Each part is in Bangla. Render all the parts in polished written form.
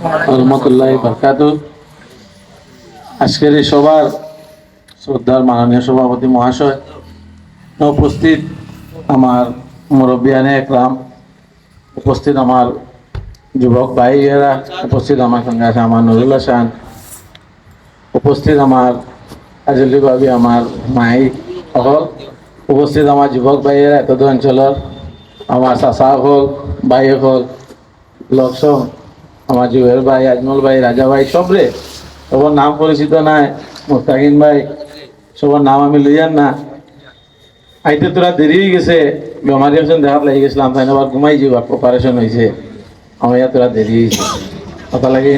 রহমতুল্লাহ বারকাতু। আজকের এই সভার শ্রদ্ধার মাননীয় সভাপতি মহাশয়, উপস্থিত আমার মুরব্বিয়ানে একরাম, উপস্থিত আমার যুবক ভাইয়েরা, উপস্থিত আমার সঙ্গে আছে আমার নুরুল হাসান, উপস্থিত আমার আজলি ভাবি, আমার মাই সকল, উপস্থিত আমার যুবক ভাইয়েরা, এত অঞ্চলের আমার চাচা হল, ভাই হল, লক্ষণ আমার জুয়েল ভাই, আজমল ভাই, রাজা ভাই, সবরে সবার নাম পরিচিত নাই, মুস্তাকিন ভাই, সবার নাম আমি লইয়ার না। আইতে তোরা দেরি হয়ে গেছে, বেমারি একজন দেখাত লাগি গেছিলাম, তাই আবার ঘুমাই যাবার অপারেশন হয়েছে, আমার ইয়ার তোরা দেরি হয়েছে, কথা লাগি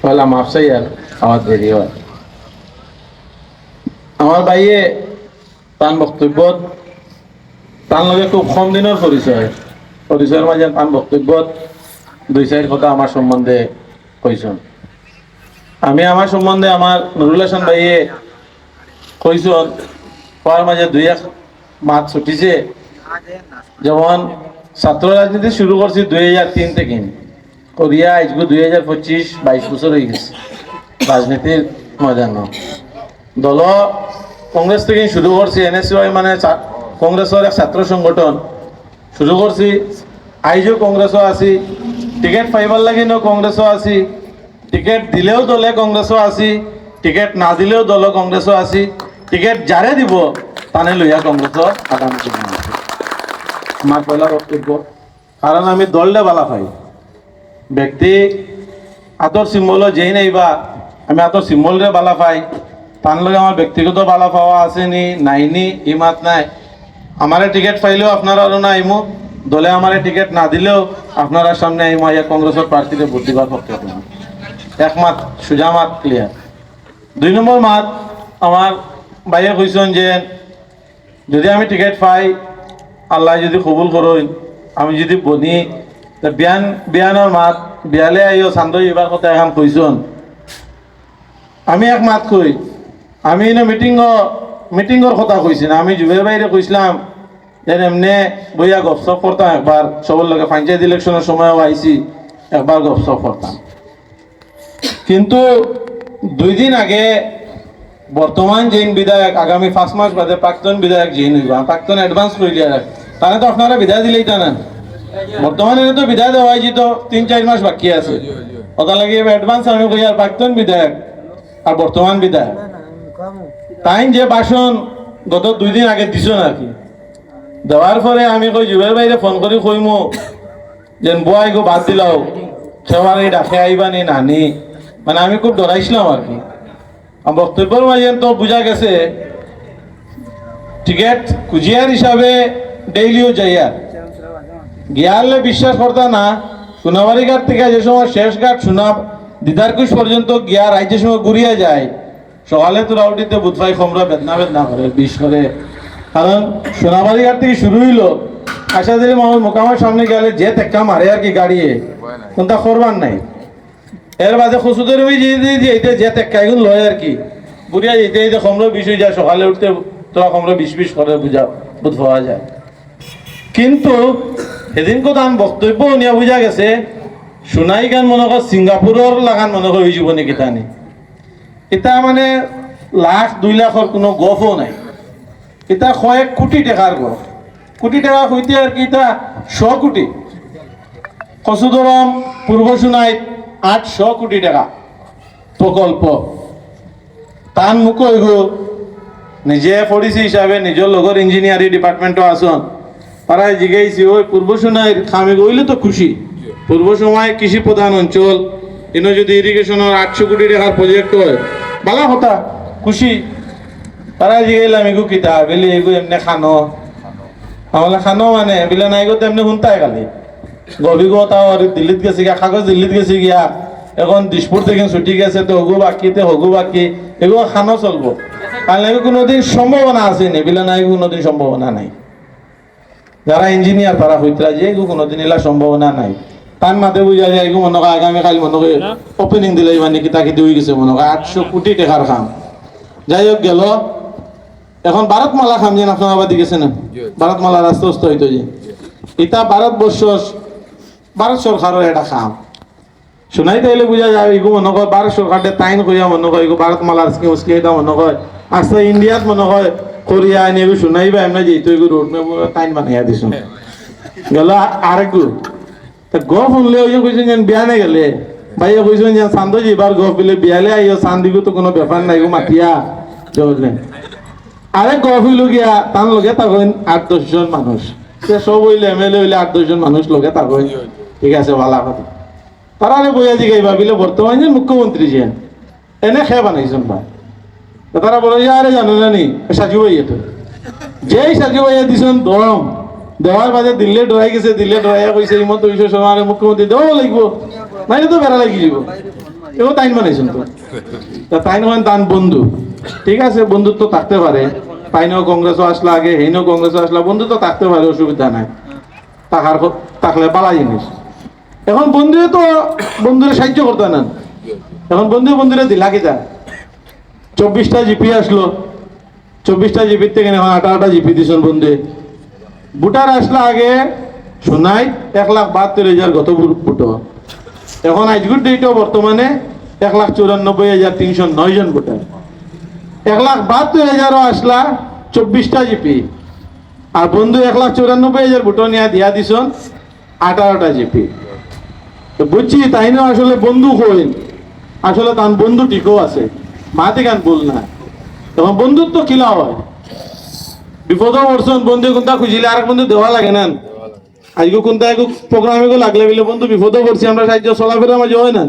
পয়লা মাপ চাই আর আমার দেরি হয়। আমার ভাইয়ে তার বক্তব্য তার লগে খুব কম দিনের পরিচয়ের মাঝে তার বক্তব্য দুই চার কথা আমার সম্বন্ধে কইছেন। আমি আমার সম্বন্ধে আমার নুরুল হাসান ভাইয়ে কইছেন, পর মাঝে দুই এক মাত ছুটিছে। যেমন ছাত্র রাজনীতি শুরু করছি 2003 থেকে, করিয়া আজকে 2025 22 বছর হয়ে গেছে রাজনীতির ময়দান। দল কংগ্রেস থেকে শুরু করছি, এনএসইউআই মানে কংগ্রেসের এক ছাত্র সংগঠন শুরু করছি। আইজও কংগ্রেসও আছি, টিকেট পাইবার লাগিও কংগ্রেসও আছি, টিকেট দিলেও দলে কংগ্রেসও আছি, টিকেট না দিলেও দল কংগ্রেসও আছি, টিকেট যারে দিব তানে লইয়া কংগ্রেসও আগামী দিনে আছে। আমার পয়লা বক্তব্য, কারণ আমি দলটা বালা পাই, ব্যক্তি আতর সিম্বল যেই নাইবা আমি আতর সিম্বলরে বালা পাই, তার লগে আমার ব্যক্তিগত বালা পাওয়া আসেনি নাইনি ই মাত নাই। আমারে টিকেট পাইলেও আপনারা আরো না আইমু, দলে আমারে টিকেট না দিলেও আপনারা সামনে আইমু, ইয়া কংগ্রেসের প্রার্থীকে ভোট দিবার পক্ষে। এক মাত সোজা মাত ক্লিয়ার। 2 নম্বর মাত আমার ভাইয়ে কইছেন যে যদি আমি টিকেট পাই, আল্লাহ যদি কবুল করুন, আমি যদি বনি বিয়ানোর মাত বিয়ালে আইও চান্দ এবার কথা এখন কইছেন। আমি এক মাত কই, আমি এনে মিটিংয়ের কথা কইছি না, আমি যুবের বাইরে কইছিলাম যে এমনি বইয়া গপসপ করতাম, একবার সবার লগে পঞ্চায়েত ইলেকশনের সময়ও আইছি, একবার গপসপ করতাম। কিন্তু 2 দিন আগে বর্তমান জৈন বিধায়ক, আগামী 5 মাস বাদে প্রাক্তন বিধায়ক জৈন হইবা, প্রাক্তন অ্যাডভান্স করে দিয়া রাখ, তাহলে তো আপনারা বিদায় দিলেই তা না। বর্তমানে তো বিদায় দেওয়া হয়েছে, তো 3-4 মাস বাকি আছে, ওটা লাগে অ্যাডভান্স আমি কই। আর প্রাক্তন বিধায়ক আর বর্তমান বিধায়ক তাই যে ভাষণ গত 2 দিন আগে দিছ আর কি, দেওয়ার পরে আমি কই যুবের বাইরে ফোন করি কইমু যে বয় গো বাদ দিলাও, সেবার এই ডাকে আইবা নি নানি, মানে আমি খুব ডরাইছিলাম আর কি। বক্তব্যের মাঝে তো বোঝা গেছে টিকেট কুজিয়ার হিসাবে ডেইলিও যাইয়া গিয়ারলে বিশ্বাস করতা না। সোনাবাড়ি ঘাট থেকে যে সময় শেষ ঘাট দিদারকুশ পর্যন্ত গিয়া রাইজের সময় ঘুরিয়া যায়, সকালে তো রাউটিতে বুধবাই খমরা বেদনা করে বিষ করে। কারণ সোনাবাড়ি ঘাট থেকে শুরু হইলো আশাদিনী মাহমুদ মোকামের সামনে গেলে যে টেক্কা মারে আর কি গাড়িয়ে, কোনটা করবার নাই। এর বাদে খসুদের যেতে যে টেক্কা এগুলো লয় আর কি, ঘুরিয়া যেতে খমরা বিষ হয়ে যায়, সকালে উঠতে তোরা খমরা বিষ করে বুধ পাওয়া যায়। কিন্তু সেদিন কোথাও বক্তব্য নিয়ে বুঝা গেছে সোনাই গান মনে কর সিঙ্গাপুরের লাগান মনে কর হয়ে যাব নাকি তানি। এটা মানে 1,00,000-2 লাখের কোনো গফও নাই, এটা কয়েক কোটি টাকার গফ। কোটি টাকা হইতে আর কি, এটা 100 কোটি। কচুদরম পূর্ব সোনাই 800 কোটি টাকা প্রকল্প। তার মুখ হইব নিজে পড়িছি হিসাবে নিজের লগর ইঞ্জিনিয়ারিং ডিপার্টমেন্টও আসন, তারা জিগাইছি ওই পূর্ব সোনাইয়ের খামি গইলে তো খুশি। পূর্ব সময় কৃষি প্রধান অঞ্চল, এনে যদি ইরিগেশনের 800 কোটি টাকার প্রজেক্ট হয় ভালো কথা, খুশি। তারা জিগাইলাম এগু কিতা বেলি এগু এমনি খানো, আমলে খানো মানে বিলা নাই গো তেমনি শুনতাই খালি গভিগতাও আর দিল্লিত গেছে গিয়া, কাগজ দিল্লিত গেছে গিয়া, এখন দিশপুর থেকে ছুটি গেছে তো হগু বাকি এগুলো খানো চলবো। কারণ এগুলো কোনোদিন সম্ভাবনা আসেনি, বিলা নাই কোনোদিন সম্ভাবনা নাই। যারা ইঞ্জিনিয়ার তারা হইতরা যে এগুলো কোনোদিন এলা সম্ভাবনা নাই। তার মাঝে বুঝা যায় এগুলো মনে হয় আগামীকাল মনে হয় ওপেনিং দিলে মানে কিতা কিতি হয়ে গেছে, মনে হয় 800 কোটি টাকার খাম। যাই হোক গেল, এখন ভারতমালা খাম যেন আপনার আবার দিকেছে না, ভারতমালা রাস্তা হইতো যে এটা ভারত সরকারের এটা খাম। শুনাই তাইলে বুঝা যায় এগু মনে কয় ভারত সরকারে তাইন কইয়া মনে কয় এগু ভারত মালার স্কিম স্কিম এটা মনে কয় আস্তে ইন্ডিয়াত মনে কয় কোরিয়া আইন এগু শুনাইবা এমনি যেহেতু এগু রোড মে তাইন বানাইয়া দিছো গেল আরেকগু তা গ শুনলে ওই কইছেন যেন বিয়ানে গেলে ভাইয়া কইছেন যেন চান্দ যাইবার গ বিলে বিয়ালে আইও চান্দিগু তো কোনো ব্যাপার নাই গো মাতিয়া বুঝলেন আরে গ হইল গিয়া তার লগে তখন 8-10 জন মানুষ সে সব হইলে এমএলএ হইলে 8-10 জন মানুষ লগে তখন ঠিক আছে ভালো কথা তারা বইয়া জিগাই ভাবিলে বর্তমান যে মুখ্যমন্ত্রী যে এনে খেয়ে বানাইছেন ভাই তারা বলে আরে জানো জানি সাজু ভাইয়া তো যেই সাজু ভাইয়া দিছেন দরম দেওয়ার বাদে দিল্লি ডরাই গেছে দিল্লি ডরাইয়া কইছে হিমন্ত বিশ্ব শর্মারে মুখ্যমন্ত্রী দেওয়া লাগবো নাইলে তো বেড়া লাগি যাব এও তাইন বানাইছেন তো তা তাইন মানে তান বন্ধু ঠিক আছে বন্ধুত্ব থাকতে পারে তাইনও কংগ্রেসও আসলা আগে হেইনও কংগ্রেসও আসলা বন্ধুত্ব থাকতে পারে অসুবিধা নাই টাকার থাকলে পালা জিনিস এখন বন্ধুরে তো বন্ধুরে সাহায্য করতে না এখন বন্ধুরে দিলা কি যা 24টা জিপি আসলো 24টা জিপির থেকে এখন 18টা জিপি দিছেন বন্ধু ভোটার আসলা আগে শোনাই 1,72,000 গত ভোট এখন আজকের ডেটও বর্তমানে 1,94,309 জন ভোটার 1,72,000 আসলা 24টা জিপি আর বন্ধু 1,94,000 ভোট নিয়ে দিয়া দিছন 18টা জিপি বুঝছি তাই না আসলে বন্ধু হইন আসলে তার বন্ধু ঠিকও আছে মাতে গান বল না তখন বন্ধুত্ব কিলা হয় বিপদ পড়ছেন বন্ধু কোনটা খুঁজিলে আর বন্ধু দেওয়া লাগে না আজকে কোনটা প্রোগ্রামে লাগলে বলে বন্ধু বিপদও পড়ছি আমরা সাহায্য চলাফেরা মাঝে হয় না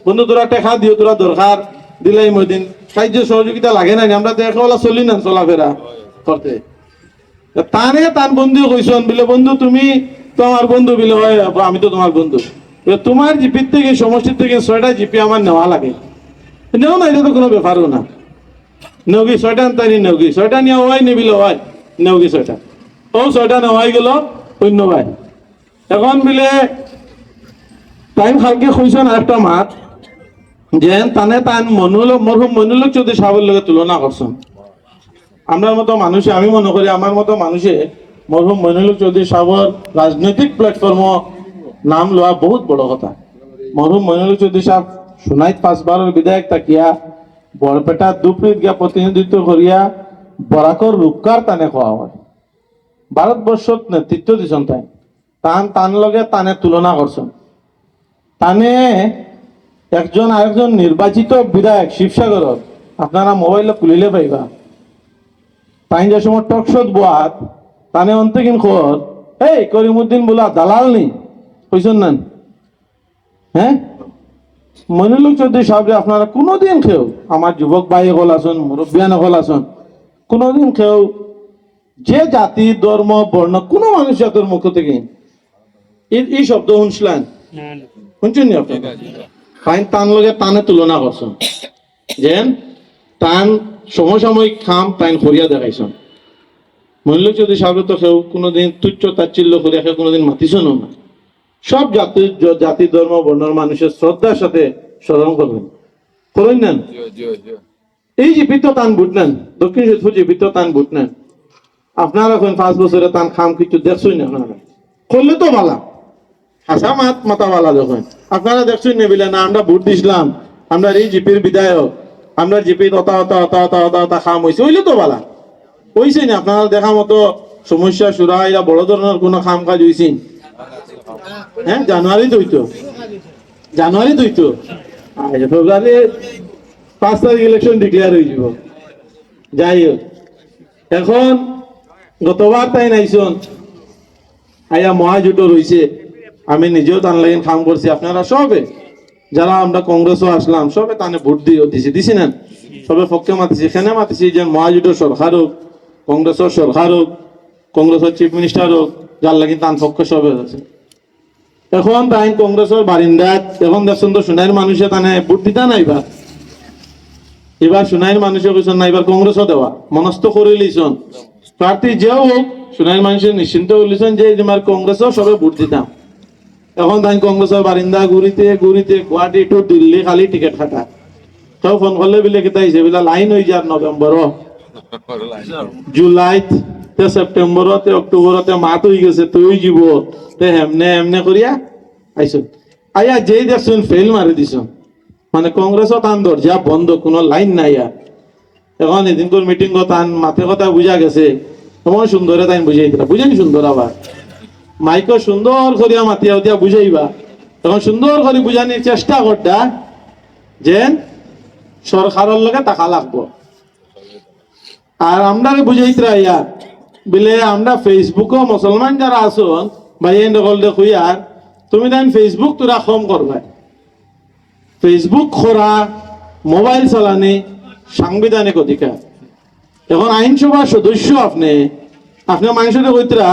বন্ধু তোরা টেকা দিও তোরা দরকার দিলাই মদিন সাহায্য সহযোগিতা লাগে না আমরা দেখা চলি না চলাফেরা করতে তানে তান বন্ধু কইসন বলে বন্ধু তুমি তো আমার বন্ধু বলে হয় আমি তো তোমার বন্ধু তোমার জিপির থেকে সমষ্টির থেকে 6টা জিপি আমার নেওয়া লাগে নেও না এটা তো কোনো ব্যাপারও না নেওগি 6টা আনতানি নেওগি 6টা নিয়ে হয় নেবিল হয় নেওগি 6টা ও 6টা নেওয়াই গেল অন্য ভাই এখন বিলে টাইম খালকে কইসন আরেকটা মাত যেন তানে তান মরহুম মনুলক যদি সাহেবের লগে তুলনা করছেন আমরা মতো মানুষে আমি মনে করি আমার মতো মানুষে মরহুম মইনুল চৌধুরী সাহেবের রাজনৈতিক প্ল্যাটফর্ম নাম লওয়া বহুত বড় কথা মরহুম মইনুল চৌধুরী সাহেব সোনাইত 5বারের বিধায়ক তাকিয়া বরপেটা দুপ্রীত গিয়া প্রতিনিধিত্ব করিয়া বরাকর রূপকার তানে খাওয়া হয় ভারতবর্ষত নেতৃত্ব দিছেন তান লগে তানে তুলনা করছেন তানে একজন আরেকজন নির্বাচিত বিধায়ক শিবসাগরত আপনারা মোবাইলে খুলিলে পাইবা তাই যে সময় টকশোত বোয়াত তানে অন্তে কিন খবর এই করিমউদ্দিন বলা দালাল নি কইছেন না হ্যাঁ মনিলুক চৌধুরী সাহেব আপনারা কোনোদিন খেও আমার যুবক ভাই হল আসুন মুরব্বিয়ান হল আসুন কোনোদিন খেও যে জাতি ধর্ম বর্ণ কোনো মানুষ জাতির মুখ থেকে এই শব্দ শুনছিলেন শুনছেন নি আপনি ফাইন তান লগে তানে তুলনা করছেন যেন তান সমসাময়িক খাম তাইন করিয়া দেখাইছেন মনিলুক চৌধুরী সাহেব তো কেউ কোনোদিন তুচ্ছ তাচ্ছিল্য করিয়া কেউ কোনোদিন মাতিছেন না সব জাতি ধর্ম বর্ণের মানুষের শ্রদ্ধার সাথে স্মরণ করবেন করেন নেন এই জীবিত তান ভোট নেন দক্ষিণ সুদপুর জীবিত তান ভোট নেন আপনারা এখন 5 বছরে তান খাম কিছু দেখছই না আপনারা করলে তো ভালা হাসা মাতা ভালা যখন আপনারা দেখছই নেবিলে না আমরা ভোট দিছিলাম আমরা এই জিপির বিধায়ক আমরা জিপির অতা খাম হয়েছে হইলে তো ভালা হয়েছে না আপনারা দেখা মতো সমস্যা সুরা এরা বড় ধরনের কোনো খাম কাজ হয়েছে হ্যাঁ জানুয়ারি হইতো ফেব্রুয়ারি 5 তারিখ ইলেকশন ডিক্লেয়ার হয়ে যাব যাই হোক এখন গতবার তাই নাইছন আইয়া মহাজোট রয়েছে আমি নিজেও তান লাগিন কাম করছি আপনারা সবে যারা আমরা কংগ্রেসও আসলাম সবে তানে ভোট দিছি না সবে পক্ষে মাতিছি এখানে মাতিছি যে মহাজোটের সরকার হোক কংগ্রেসের সরকার হোক কংগ্রেসের চিফ মিনিস্টার হোক যার লাগি তান পক্ষে সবে আছে এখন তাই কংগ্রেসের বারিন্দাত এখন দেখছেন তো সোনাইর মানুষে তানে ভোট দিতা না এবার সোনাইর মানুষে কইছেন না এবার কংগ্রেসও দেওয়া মনস্থ করে লিছন প্রার্থী যেও হোক সোনাইর মানুষের নিশ্চিন্ত হইলিছেন যে তোমার কংগ্রেসও সবে ভোট দিতাম এখন তাই কংগ্রেসের বারিন্দা ঘুরিতে গুয়াহাটি টু দিল্লি খালি টিকিট কাটা সব ফোন করলে বিলে কেতা হিসেবে লাইন হয়ে যার নভেম্বর জুলাই সেপ্টেম্বরতে অক্টোবরতে মাত হয়ে গেছে তুই যাব তে হেমনে করিয়া আইস আয়া যেই দেখছেন ফেল মারি দিছ, মানে কংগ্রেসও তান দরজা বন্ধ, কোনো লাইন নাই আর। এখন এদিনকার মিটিং তান মাথে কথা বুঝা গেছে, এমন সুন্দরে তাই বুঝাই দিলা, বুঝাই সুন্দর আবার মাইকও সুন্দর করিয়া মাতিয়া উতিয়া বুঝাইবা। এখন সুন্দর করে বুঝানির চেষ্টা করতা যে সরকারের লগে টাকা লাগবো। আর আমরা বুঝাইতরা ইয়া বলে আমরা ফেসবুকও মুসলমান যারা আসুন ভাই খুইয়ার তুমি দেন ফেসবুক তোরা কম করবা। ফেসবুক খোরা, মোবাইল চালানি সাংবিধানিক অধিকার। এখন আইনসভার সদস্য আপনি মানুষের কইতরা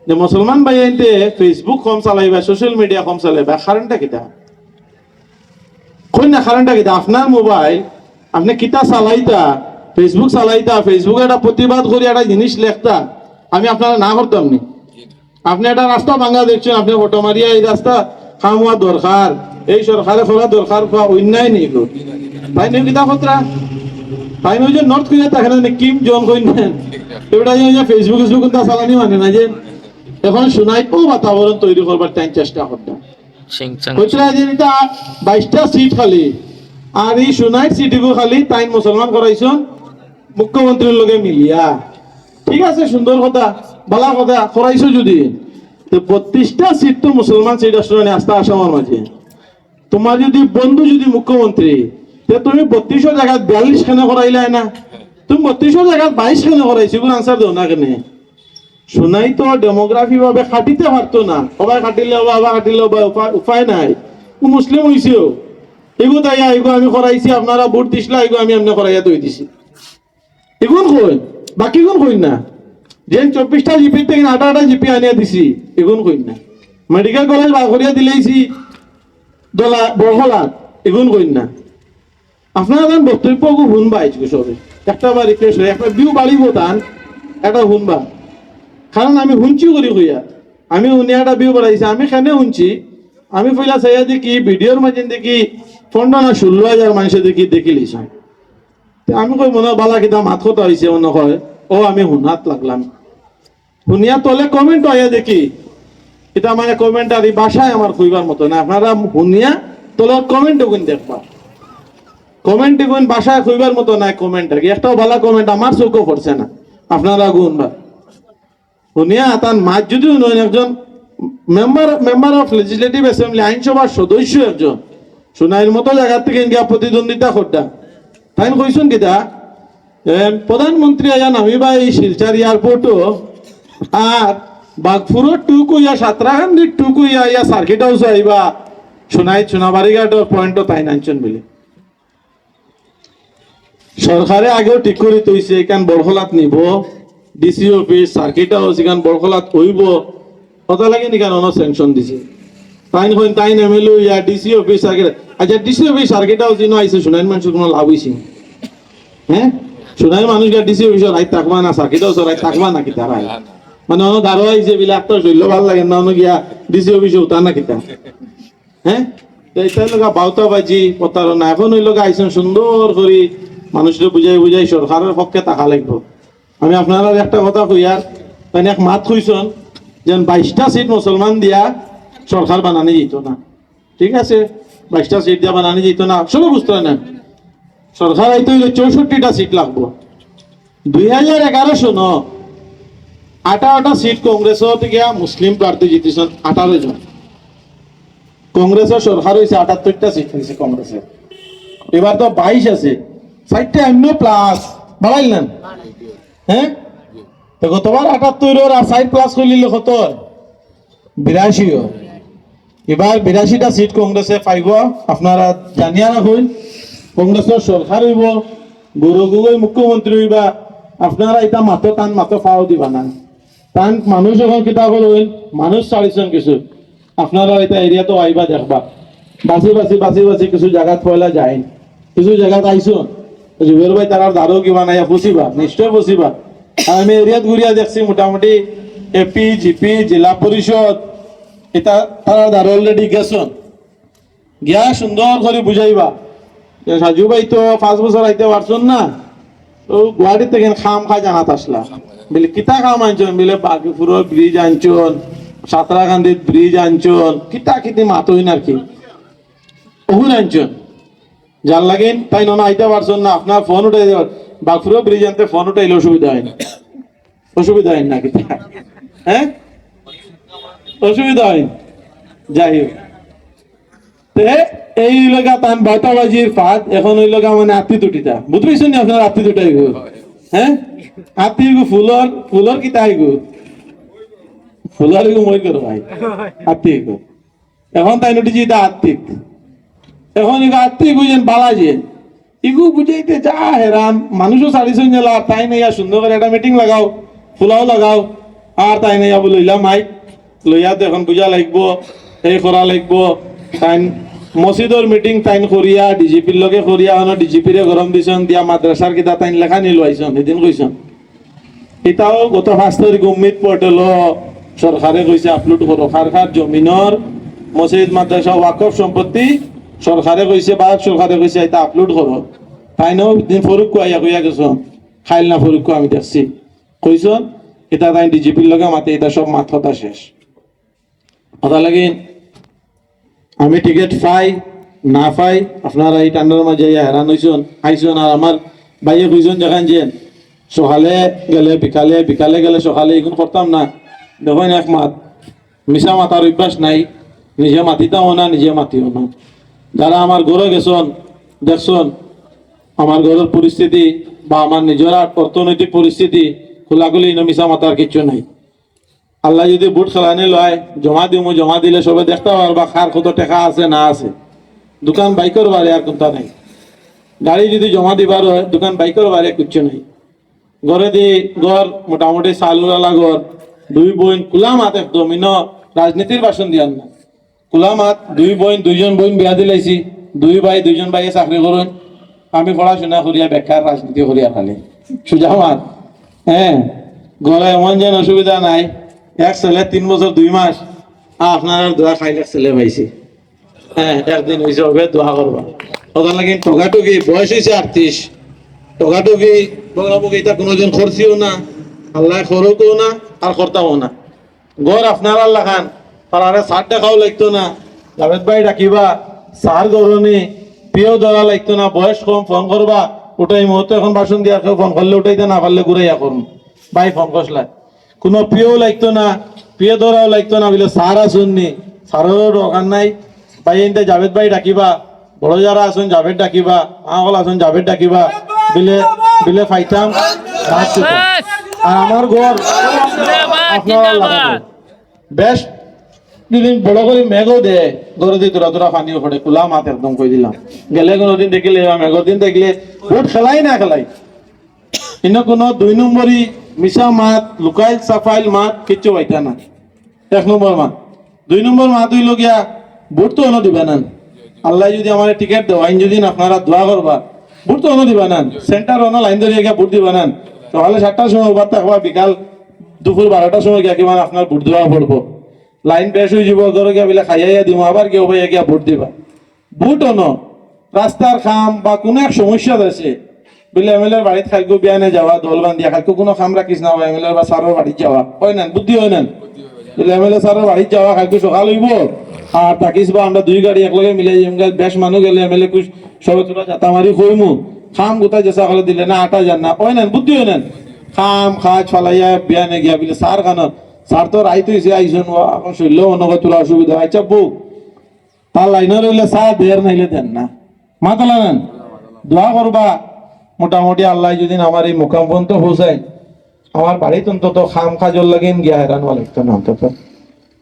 যে মুসলমান ভাই আইনতে ফেসবুক কম চালাইবা, সোশ্যাল মিডিয়া কম চালাইবা, কারণটা কিতা? কই না কারণটা কিতা? আপনার মোবাইল আপনি কিতা চালাইতা, ফেসবুক চালাইতা, ফেসবুকে একটা প্রতিবাদ করি একটা জিনিস লেখতা, আমি আপনারা না করতাম নি? আপনি একটা রাস্তা ভাঙা দেখছেন, আপনি ফটো মারিয়া এই রাস্তা খাম হওয়া দরকার, এই সরকারে খোলা দরকার, অন্যায় নেই গো তাই নেই কিতা খতরা তাই নয় যে নর্থ কোরিয়া থাকে কিম জন কইনেন এটা ফেসবুক ফেসবুক চালানি মানে না যে এখন শোনাইতো বাতাবরণ তৈরি করবার তাই চেষ্টা করতাম। 22টা সিট খালি, আর এই সোনাইট সিটিগো খালি তাই মুসলমান করাইছন মুখ্যমন্ত্রীর লগে মিলিয়া। ঠিক আছে, সুন্দর কথা, ভালো কথা করাইছো যদি, তো 32টা সিট তো মুসলমান সিট আসলে আস্থা আসামের মাঝে। তোমার যদি বন্ধু যদি মুখ্যমন্ত্রী, তুমি 32 জায়গায় 42 খানে করাইলাই না, তুমি 32 জায়গায় 22 খানে করাইছো, কোন আনসার দেও না কেন? শোনাই তো ডেমোগ্রাফি ভাবে খাটিতে পারতো না, সবাই খাটিলে আবার খাটিলে উপায় নাই। মুসলিম হইছেও এগো তাই এগো আমি করাইছি, আপনারা ভোট দিছিলা, এগো আমি এমনি করাইয়া তৈ দিছি, এগুন কই বাকি গুণ কই না। যে 24টা জিপি থেকে 18টা জিপি আনিয়া দিছি, এগুন কই না। মেডিকেল কলেজ বার করিয়া দিলেইছি দলা বরহলাত, এগুন কই না। আপনারা বক্তব্য শুনবা সবে একটা বার রিকোয়েস্ট হয়, একটা ভিউ বাড়িব তান একটা শুনবা, কারণ আমি শুনছি করি কইয়া আমি শুনি একটা ভিউ বাড়াইছি, আমি কেন শুনছি, আমি পয়লা চাইয়া দেখি ভিডিওর মাঝে দেখি 15,000 মানুষে দেখি লিছাম। আমি কই মনে বালা কিতা মাত কথা হয়েছে মনে হয়, ও আমি শুনাত লাগলাম। শুনিয়া তলে কমেন্ট আইয়া দেখি, এটা মানে কমেন্ট আর এই বাসায় আমার কইবার মতো না। আপনারা শুনিয়া তলে কমেন্ট গুণ দেখবা, কমেন্ট গুণ বাসায় কইবার মতো না। কমেন্ট একটাও ভালো কমেন্ট আমার চোখও পড়ছে না, আপনারা গুনবা। শুনিয়া তার মাছ যদি নয় একজন মেম্বার অফ লেজিসলেটিভ অ্যাসেম্বলি, আইনসভার সদস্য একজন, শোনাইয়ের মতো জায়গা থেকে গিয়া প্রতিদ্বন্দ্বিতা করতা, তাই কইসুন কিতা প্রধানমন্ত্রী আয়া নামিবা এই শিলচার এয়ারপোর্টও, আর বাগপুরের টুকু ইয়া সাতরাকান্দির টুকু ইয়া সার্কিট হাউস আইবা, সোনাবাড়ি ঘাটের পয়েন্টও তাই নাইছন বলে। সরকারে আগেও ঠিক করে তৈছে এখান বরখলাত নিব, ডিসি অফিস সার্কিট হাউস এখান বরখলাত হইব, কথা লাগে নি কেন স্যাংশন দিছে। তাই নেমেলো ইয়া ডিসি অফিস সার্কিট, আচ্ছা ডিসি অফিস সার্কিট হাউস দিনও আইসে, শোনাই মানুষের কোনো লাভ হয়েছে? হ্যাঁ, শোনাই মানুষ ডিসি অফিসের রাইট থাকবা না, সার্কিট হাউসের রাইট থাকবা নাকি তারা? মানে অন্য দাঁড়ো আইসে বিলে একটা শৈল ভাল লাগে না, অন্য গিয়া ডিসি অফিসে উঠা নাকি তা? হ্যাঁ, এইটাই লগা বাউতা বাজি প্রতারণা। এখন ওই লোক আইসেন সুন্দর করে মানুষকে বুঝাই সরকারের পক্ষে টাকা লাগবো। আমি আপনারা একটা কথা কইয়ার তাই এক মাত কইসন যেন 22টা সিট মুসলমান দিয়া সরকার বানানি যেত না। ঠিক আছে, 22টা সিট দিয়া বানানি যেত না, আসলে বুঝতে না। সরকার আইতে হইলে 64টা সিট লাগবো। 2011 সন 18টা সিট কংগ্রেস থেকে মুসলিম প্রার্থী জিতেছেন 18 জন। কংগ্রেসের সরকার হয়েছে 78টা সিট হয়েছে কংগ্রেসের, এবার তো 22 আছে, 4টা এমনি প্লাস বাড়াইলেন। হ্যাঁ, তো গতবার 78 আর 4 প্লাস করলে কত? 82। এবার 82টা সিট কংগ্রেসে পাইব। আপনারা জানিয়া রাখুন, কংগ্রেসের সরকার হইব, গৌরগগৈ মুখ্যমন্ত্রী হইবা। আপনারা এটা মাতো ফাও দিবা না। তান মানুষ যখন কিতাব হইল, মানুষ ছাড়িছেন কিছু, আপনারা এটা এরিয়া তো আইবা দেখবা, বাসি কিছু জায়গাত পয়লা যায়, কিছু জায়গাত আইসো জুবের ভাই তারা দারো কিবা নাই, বসিবা নিশ্চয় বসিবা। আর আমি এরিয়াত ঘুরিয়া দেখছি মোটামুটি এপি জিপি জেলা পরিষদ এটা তারা দারো অলরেডি গেছন, গিয়া সুন্দর করে বুঝাইবা সাজু ভাই তো 5 বছর আইতে পারছন না, তো গুয়াহাটি থেকে খাম খা জানাত আসলা বলে কিতা খাম আনছন, বলে বাকিপুরের ব্রিজ আনছন, সাঁতরাকান্দিত ব্রিজ আনছন কিতা কিতি মাতইন আর কি ওহুন আনছন যার লাগেন তাই না আইতে পারছেন না আপনার ফোন উঠাই দেওয়ার বাঘপুরো ব্রিজ আনতে ফোন উঠাইলে অসুবিধা হয় না অসুবিধা হয় না কিতা হ্যাঁ অসুবিধা হয় যাই হোক এই লগা তান বাতাবাজির ফাঁদ এখন ওই লগা মানে আত্মি দুটিটা বুঝতে পারছেন না আপনার আত্মি দুটাই গো হ্যাঁ আত্মি গো ফুলর কিতা গো ফুলার গো মই করো ভাই আত্মি গো এখন তাই নটি যেটা আত্মিক এখন ইগো আত্মিক বুঝেন বালাজেন ইগু বুঝাইতে যা হেরান মানুষও ছাড়িছেন জেলা তাই নাই সুন্দর করে একটা মিটিং লাগাও ফুলাও লাগাও আর তাই নাই আবু লইলাম মাইক লইয়া তো এখন বুঝা লাগবো এই করা লাগবো তাই মসজিদর মিটিং তাইন করিয়া ডিজিপির লগে করিয়া হন ডিজিপিরে গরম দিছন দিয়া মাদ্রাসার কিতা তাইন লেখা নিল আইছন এদিন কইছন এটাও গত 5 তারিখ উম্মিদ পোর্টাল সরকারে কইছে আপলোড করো খার জমিনর মসজিদ মাদ্রাসা ওয়াকফ সম্পত্তি সরকারে কইছে ভারত সরকারে কইছে এটা আপলোড করো তাইনও দিন ফরুক আইয়া কইয়া গেছন খাইল না ফরুক আমি দেখছি কইছন এটা তাই ডিজিপির লগে মাতে এটা সব মাথা শেষ কথা লাগে আমি টিকিট পাই না পাই আপনারা এই টান্ডার মাঝে হেরান হইছেন আইসন আর আমার ভাইয়ে কইছেন যেখান যেন সকালে গেলে বিকালে বিকালে গেলে সকালে এগুলো করতাম না দেখেন এক মাত মিশা মাতার অভ্যাস নাই নিজে মাতিতাও না নিজে মাতিও না যারা আমার ঘরে গেছন দেখছন আমার ঘরের পরিস্থিতি বা আমার নিজের অর্থনৈতিক পরিস্থিতি খোলাখুলি মিশা মাতার কিচ্ছু নাই আল্লাহ যদি বুট খেলানি লয় জমা দিলে সবে দেখতে পারবা খার কত টাকা আছে না আছে দোকান বাইকের বারে আর কোনটা নাই গাড়ি যদি জমা দিবার হয় দোকান বাইকের বারে কিচ্ছু নাই ঘরে দি ঘর মোটামুটি চালুরালা ঘর দুই বোন কুলামাত একদম রাজনীতির বাসন দিয়ান না কুলামাত দুইজন বোন বিয়া দিলাইছি দুইজন ভাইয়ে চাকরি করেন আমি পড়াশোনা করিয়া বেকার রাজনীতি করিয়া খালি সুজা মাত হ্যাঁ ঘরে এমন যেন অসুবিধা নাই এক ছেলে 3 বছর 2 মাস আপনার দোয়া খাইলে ছেলে পাইছি হ্যাঁ একদিন হয়েছে হবে দোয়া করবা ওটা লাগে টকাটুকি বয়স হয়েছে 38 টকাটুকি বগাবগি এটা কোনোদিন খরচিও না আল্লাহ খরকও না আর খরতাও না গড় আপনার আল্লাহ খান তারা সার দেখাও লাগতো না জাভেদ ভাই ডাকিবা সার গরনি পেয়েও ধরা লাগতো না বয়স কম ফোন করবা ওটাই মুহূর্তে এখন বাসন দিয়া ফোন করলে উঠাইতে না পারলে ঘুরাইয়া করুন ভাই ফোন করলা কোনো পেয়েও লাগতো না পেয়ে ধরাও লাগতো না বলে সার আসুননি সারেরও দরকার নাই ভাই এনতে জাভেদ ভাই ডাকিবা বড় যারা আসুন জাভেদ ডাকিবা আঁকল আসুন জাভেদ ডাকিবা বিলে বিলে ফাইতাম আর আমার ঘর আপনারা লাগাবো বেশ দিন বড় করে মেঘও দে ঘরে দিয়ে তোরা পানিও পড়ে খোলা মাত একদম কই দিলাম গেলে কোনোদিন দেখিলে মেঘর দিন দেখলে ভোট খেলাই না খেলাই ইনো কোনো 2 নম্বরই মিশা মাত লুকাইল সাফাইল মাত কিচ্ছু পাইতা না 1 নম্বর মাত 2 নম্বর মাত হইল গিয়া ভোট তো অন্য দিবা না আল্লাহ যদি আমার টিকিট দেও আইন যদি আপনারা দোয়া করবা ভোট তো অন্য দিবা না সেন্টার অন্য লাইন ধরে গিয়া ভোট দিবা না সকালে 7টার সময় উবার থাকবা বিকাল দুপুর 12টার সময় গিয়া কিমান আপনার ভোট দেওয়া পড়বো লাইন বেশ হয়ে যাব ঘরে গিয়া বিলে খাইয়া দিব আবার কেউ ভাইয়া গিয়া ভোট দিবা ভোট অন রাস্তার খাম বা কোনো এক সমস্যা আছে বলে এমএলএর বাড়িতে খাইকো বিয়ানে যাওয়া দল বান্ধিয়া খাইকো কোনো খাম রাখিস না এমএলএ বা সারের বাড়িতে যাওয়া হয় না বুদ্ধি হয় না বলে এমএলএ সারের বাড়িতে যাওয়া খাইকো সকাল হইব আর তাকিস বা আমরা 2 গাড়ি একলগে মিলে বেশ মানুষ গেলে এমএলএ কুছ সবে তোরা জাতা মারি কইমু খাম গোটাই যেসা হলে দিলে না আটা যান না হয় না বুদ্ধি হয় না খাম খাজ ফালাইয়া বিয়ানে গিয়া বলে সার খানা সার তো রাইতে হয়েছে আইসন এখন শৈল অনগত তোলা অসুবিধা আচ্ছা বউ তার লাইনে রইলে চা দের নাইলে দেন না মাতালা নেন দোয়া করবা মোটামুটি আল্লাহ যদি আমার এই মোকাম পর্যন্ত পৌঁছায় আমার বাড়িতে অন্তত খাম খাজর লাগেন গিয়া হেরান লাগতো না অন্তত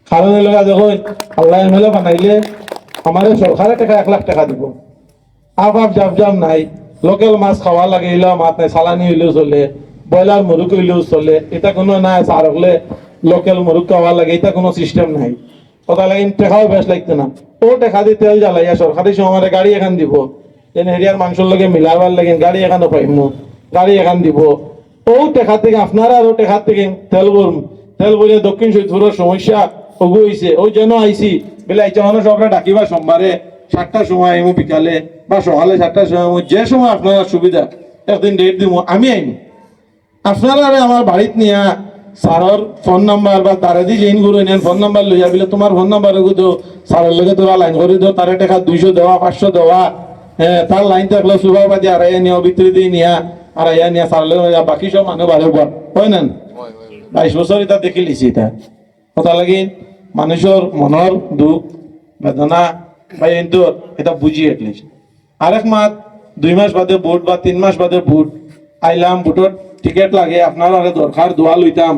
কারণ এলাকা যখন আল্লাহ এমএলএ বানাইলে আমার সরকারের টাকা 1 লাখ টাকা দিব আপ জাম নাই লোকাল মাছ খাওয়া লাগে এলেও মাছ নাই সালানি হইলেও চলে ব্রয়লার মুরগ হইলেও চলে এটা কোনো নাই সার হলে লোকাল মুরগ খাওয়া লাগে এটা কোনো সিস্টেম নাই কথা লাগে টেকাও বেশ লাগতো না ও টেকা দিয়ে তেল জ্বালাইয়া সরকারি সময় গাড়ি এখান দিব যেন হেরিয়ার মাংসর লগে মিলাবার লাগে গাড়ি এখানে পাইমু গাড়ি এখান দিব ও টেকা থেকে আপনারা আর ও টেকা থেকে তেল ভরে দক্ষিণ সৈয়দপুরের সমস্যা ওগু হইছে ওই জন্য আইসি বলে আইসা মানুষ আমরা ডাকিবা সোমবারে 7টার সময় আইমু বিকালে বা সকালে 7টার সময় যে সময় আপনারা সুবিধা একদিন ডেট দিব আমি আইমু আপনারা আমার বাড়িতে নিয়ে সারর ফোন নাম্বার বা তারে দি জেইন গুরু নেন ফোন নাম্বার লইয়া বিলে তোমার ফোন নাম্বার তো সারর লগে তোরা লাইন করে দিও তারে টাকা 200 দেওয়া 500 দেওয়া হ্যাঁ তার লাইন থাকলে সুবাহ বাদি আর নিয়া ভিতরে দিয়ে নিয়া আর নিয়া সারর লগে বাকি সব মানুষ বাড়ে হয় না 22 বছর এটা দেখি লিছি এটা কথা লাগিন মানুষের মনের দুঃখ বেদনা বা কিন্তু এটা বুঝি এটলিস্ট আরেক মাস 2 মাস বাদে ভোট বা 3 মাস বাদে ভোট আইলাম ভোটর টিকিট লাগে আপনার আগে দরকার দোয়া লইতাম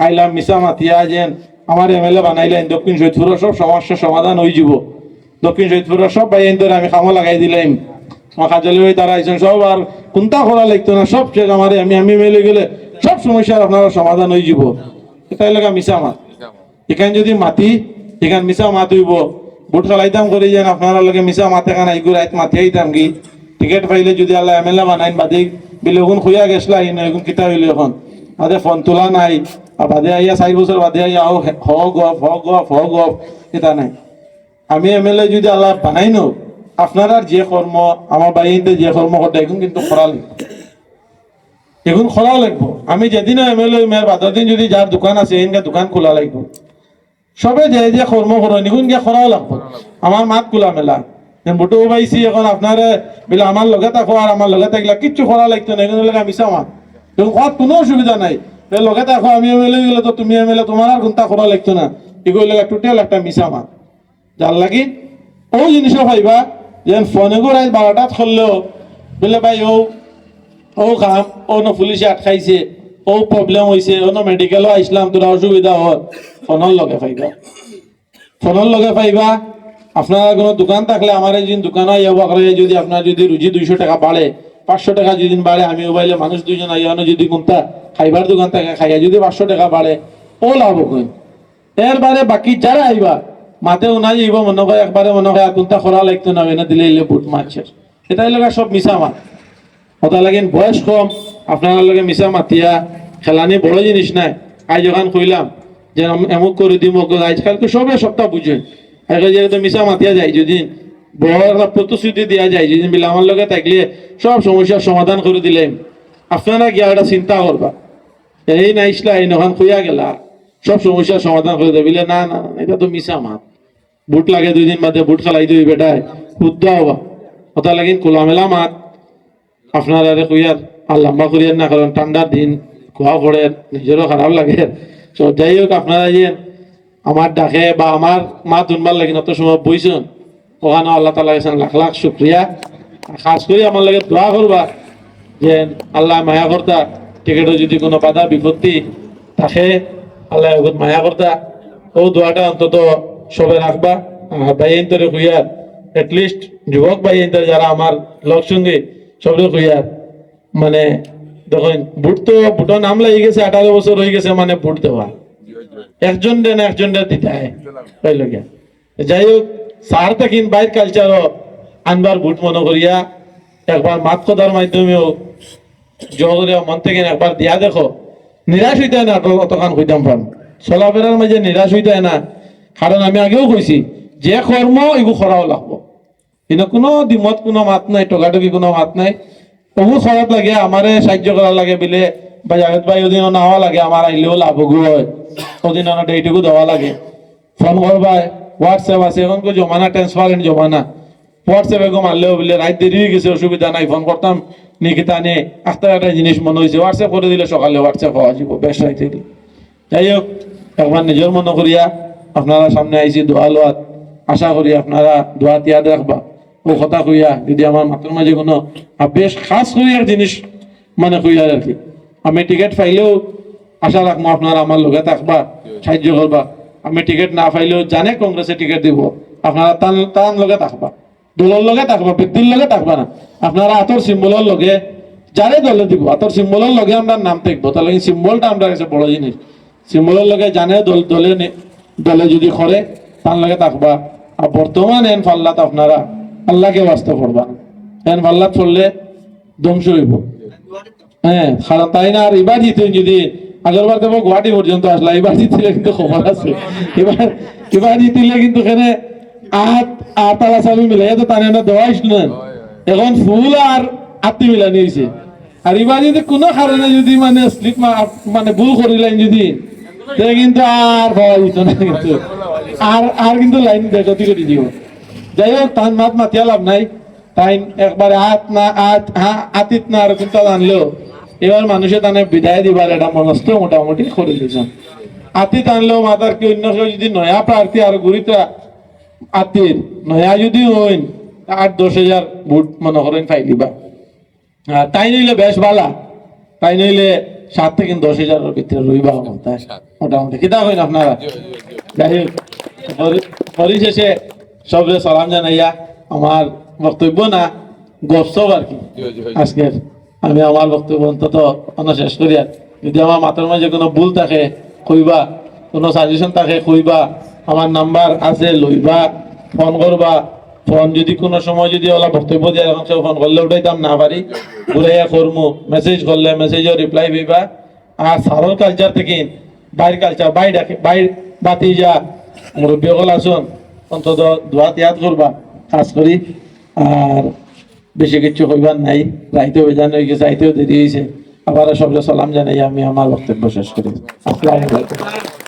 আইলাম মিশা মাতিয়া যেন আমার এমএলএ বানাইলেন দক্ষিণ শহীদপুরের সব সমস্যার সমাধান হয়ে যাব দক্ষিণ শহীদপুরের সব বাইন ধরে আমি খামো লাগাই দিলাম আমার কাজলি হয়ে তারা আইসেন সব আর কোনটা করা লাগতো না সব শেষ আমার আমি মেলে গেলে সব সমস্যার আপনারা সমাধান হয়ে যাব এটাই লাগা মিশা মাত এখানে যদি মাতি এখানে মিশা মাত হইব ভোট খেলাইতাম করে যেন আপনারা লগে মিশা মাতে খান আইগুর আইত মাতি আইতাম কি টিকিট পাইলে যদি আল্লাহ এমএলএ বানাইন বাদে বিলে এখন খুঁয়া গেছলা এখন কিতা হইলে এখন আদে ফোন তোলা নাই আর বাদে আইয়া 4 বছর বাদে আইয়া হ গপ এটা নাই আমি এমএলএ যদি আল্লাহ বানাই নো আপনারা যে কর্ম আমার বাড়িতে যে কর্ম করতে এখন কিন্তু খরা লাগবে এখন খরা লাগবো আমি যেদিনও এমএলএ মেয়ের বাদর দিন যদি যার দোকান আছে এনকে দোকান খোলা লাগবো সবে যে কর্ম করেন এখন গিয়ে খরাও লাগবো আমার মাত খোলা মেলা বুটো পাইছি এখন আপনারে বলে আমার লগে থাকো আর আমার লগে থাকলে কিচ্ছু করা লাগতো না এগুলো লাগে মিশা আমার এবং ঘর কোনো অসুবিধা নাই লগে থাকো আমি এমএলএ গেলে তো তুমি এমএলএ তোমার আর কোনটা করা লাগতো না এগুলো লাগে টোটাল একটা মিশা আমার যার লাগি ও জিনিসও পাইবা যেন ফোনে করে 12টাত করলেও বলে ভাই ও কাম ও ন পুলিশে আটকাইছে ও প্রবলেম হয়েছে ও ন মেডিকেলও আইসলাম তোরা অসুবিধা হয় ফোনের লগে পাইবা আপনার কোনো দোকান থাকলে আমার এই দোকান যদি আপনার যদি রুজি 200 টাকা বাড়ে 500 টাকা যদি বাড়ে আমি মোবাইলে মানুষ 2 জন আইয়ানো যদি কোনটা খাইবার দোকান থাকে খাইয়া যদি 500 টাকা বাড়ে ও লাভ কই এর বারে বাকি যারা আইবা মাতেও না যাইব মনে হয় একবারে মনে হয় কোনটা খরা লাগতো না এনে দিলে এলে বুট মারছে এটাই লাগা সব মিশা মাত কথা লাগেন বয়স কম আপনার লগে মিশা মাতিয়া খেলানি বড় জিনিস নাই আজ যখন কইলাম যে এমুক করে দিম আজকালকে সবে সবটা বুঝে যেহেতু মিশা মাতিয়া যায় যদি বড় একটা প্রতিশ্রুতি দেওয়া যায় যদি বিলে আমার লগে থাকলে সব সমস্যার সমাধান করে দিলেন আপনারা গিয়া একটা চিন্তা করবা এই নাইসলা এই নখান খুঁয়া গেলা সব সমস্যার সমাধান করে দেবে বিলে না না এটা তো মিশা মাত বুট লাগে 2 দিন বাদে বুট খেলাই দিবি বেটায় শুদ্ধ হবা কথা লাগিন খোলামেলা মাত আপনারা খুঁয়ার আর লম্বা করিয়ার না কারণ ঠান্ডার দিন খোয়া পড়ে নিজেরও খারাপ লাগে তো যাই হোক আপনারা যে আমার ডাকে বা আমার মা তুনবার লাগে অত সময় বইছেন ওখানে আল্লাহ তালা গেছেন লাখ লাখ শুক্রিয়া খাস করে আমার লাগে দোয়া করবা যে আল্লাহ মায়া কর্তা টিকেটও যদি কোনো বাধা বিপত্তি থাকে আল্লাহ মায়া কর্তা ও দোয়াটা অন্তত সবে রাখবা বাইন তরে খুঁয়ার এটলিস্ট যুবক বাইন তরে যারা আমার লোক সঙ্গে সবরে খুঁয়ার মানে দেখুন বুটের নাম লাগিয়ে গেছে 18 বছর হয়ে গেছে মানে বুট দেওয়া একজন দিতে হয় যাই হোক সার থাকিন বাইর কালচারও আনবার বুট মনে করিয়া একবার মাত কথার মাধ্যমেও জহরিয়া মন থেকে একবার দিয়া দেখো নিরাশ হইতে হয় না অতখান কইতাম পান চলাফেরার মাঝে নিরাশ হইতে হয় না কারণ আমি আগেও কইছি যে কর্ম এগু করাও লাগবো কিন্তু কোনো দিমত কোনো মাত নাই টকাটকি কোনো মাত নাই বহু খারাপ লাগে আমারে সাহায্য করা লাগে বিলে বা জাভেদ ভাই ওদিন নেওয়া লাগে আমার আইলেও লাভ হয় ওদিন এইটুকু দেওয়া লাগে ফোন করবা হোয়াটসঅ্যাপ আছে এখন জমানা ট্রান্সপারেন্ট জমানা হোয়াটসঅ্যাপে গো মারলেও বলে রাত দেরি হয়ে গেছে অসুবিধা নাই ফোন করতাম নিকিতা নে একটা জিনিস মনে হয়েছে হোয়াটসঅ্যাপ করে দিলে সকালে হোয়াটসঅ্যাপ হওয়া যাব বেশ রাইতে যাই হোক একবার নিজের মনে করিয়া আপনারা সামনে আইছি দোয়া লোয়াত আশা করি আপনারা দোয়া তিয়াদ রাখবা ও কথা কইয়া যদি আমার মাথার মাঝে কোনো বেশ খাস করিয়ার জিনিস মানে কইয়ার আর কি আমি টিকিট পাইলেও আশা রাখবো আপনারা আমার লগে থাকবা সাহায্য করবা আমি টিকিট না পাইলেও জানে কংগ্রেসে টিকিট দিব আপনারা তার লগে থাকবা দলের লগে থাকবা ব্যক্তির লগে থাকবা না আপনারা আতর সিম্বলের লগে যারে দলে দিব আতর সিম্বলের লগে আমরা নাম থাকবো তাহলে এই সিম্বলটা আমরা কাছে বড় জিনিস সিম্বলের লগে জানে দলে যদি করে তার লগে থাকবা আর বর্তমান এন ফাল্লাত আপনারা আল্লাহকে বাস্তব করবা এন ফাল্লাত করলে ধ্বংস হইব হ্যাঁ কারণ তাই না আর এবার জিতে যদি আগেরবার দেবো গুয়াহাটি পর্যন্ত আসলা এবার জিতিলে কিন্তু খবর আছে এবার জিতিলে কিন্তু এখানে আর তারা চালু মিলাই তো তার দেওয়া আসলো না এখন ফুল আর আত্মি মিলানি হয়েছে আর এবার যদি কোনো কারণে যদি মানে স্লিপ মানে ভুল করিলেন যদি তে কিন্তু আর পাওয়া যেত না কিন্তু আর কিন্তু লাইন বেগতি করে দিব যাই হোক তার মাত মাতিয়া লাভ নাই তাই একবারে আতিত না আর কিন্তু আনলেও এবার মানুষে তানে বিদায় দিবার এটা মনস্থ মোটামুটি করে দিয়েছেন আতিত আনলেও মাতার কি অন্য কেউ যদি নয়া প্রার্থী আর গুরিতা আতির নয়া যদি হইন 8-10 হাজার ভোট মনে করেন ফাইলিবা তাই নইলে বেশ বালা তাই নইলে 7 থেকে 10 হাজারের ভিতরে রইবা মোটামুটি কিতা হইন আপনারা যাই হোক পরিশেষে সবরে সালাম জানাইয়া আমার বক্তব্য না গপসপ আর কি আজকের আমি আমার বক্তব্য অন্তত শেষ করি আর যদি আমার মাথার মাঝে কোনো ভুল থাকে কইবা কোনো সাজেশন থাকে কইবা আমার নাম্বার আছে লইবা ফোন করবা ফোন যদি কোনো সময় যদি ওলা বক্তব্য দিয়ে এখন কেউ ফোন করলে উঠাইতাম না পারি ঘুরাইয়া করমু মেসেজ করলে মেসেজও রিপ্লাই পাইবা আর সারল কালচার থেকে বাইর কালচার বাইর বাতি যা মুরব্বী হল আসুন অন্তত দোয়া ত্যাগ করবা কাজ করি আর বেশি কিছু কইবার নাই রাইতেও বেজান হয়ে গেছে রাইতেও দেরি হয়েছে আবার সবরে সালাম জানাই আমি আমার বক্তব্য শেষ করি আসসালামু আলাইকুম